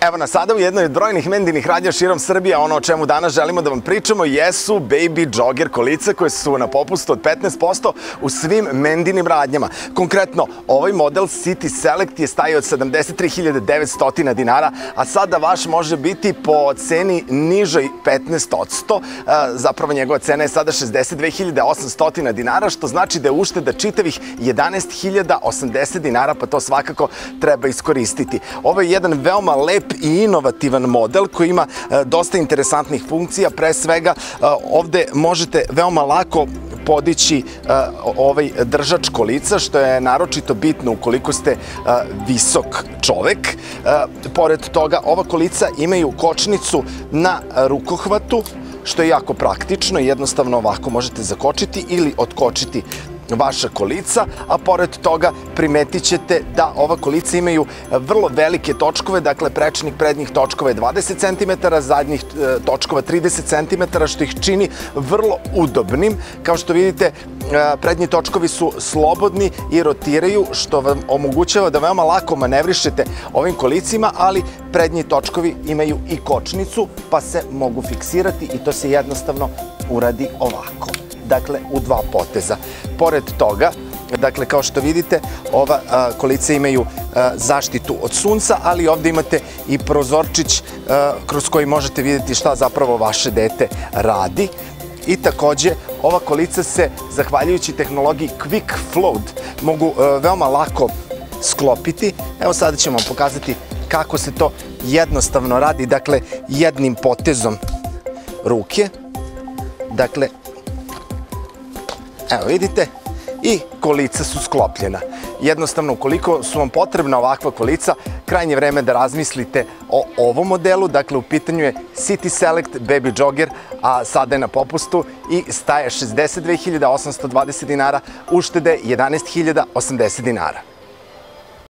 Evo nas sada u jednoj od brojnih mendinih radnja širom Srbije. Ono o čemu danas želimo da vam pričamo jesu Baby Jogger kolica koje su na popustu od 15% u svim mendinim radnjama. Konkretno, ovaj model City Select je stajao od 73.900 dinara, a sada vaš može biti po ceni nižoj 15%. Zapravo njegova cena je sada 62.800 dinara, što znači da je ušteda čitavih 11.080 dinara, pa to svakako treba iskoristiti. Ovo je jedan veoma lep i inovativan model koji ima dosta interesantnih funkcija. Pre svega, ovde možete veoma lako podići ovaj držač kolica, što je naročito bitno ukoliko ste visok čovek. Pored toga, ova kolica imaju kočnicu na rukohvatu, što je jako praktično. Jednostavno ovako možete zakočiti ili otkočiti vaša kolica, a pored toga primetit ćete da ova kolica imaju vrlo velike točkove, dakle prečnik prednjih točkova je 20 cm, zadnjih točkova 30 cm, što ih čini vrlo udobnim. Kao što vidite, prednji točkovi su slobodni i rotiraju, što vam omogućava da veoma lako manevrišete ovim kolicima, ali prednji točkovi imaju i kočnicu, pa se mogu fiksirati i to se jednostavno uradi ovako. Dakle, u dva poteza. Pored toga, dakle, kao što vidite, ova kolica imaju zaštitu od sunca, ali ovde imate i prozorčić kroz koji možete vidjeti šta zapravo vaše dete radi. I takođe, ova kolica se, zahvaljujući tehnologiji Quick Float, mogu veoma lako sklopiti. Evo sada ćemo vam pokazati kako se to jednostavno radi, dakle, jednim potezom ruke. Dakle, evo vidite, i kolica su sklopljena. Jednostavno, ukoliko su vam potrebna ovakva kolica, krajnje vreme da razmislite o ovom modelu. Dakle, u pitanju je City Select Baby Jogger, a sada je na popustu i staje 62.820 dinara, uštede 11.080 dinara.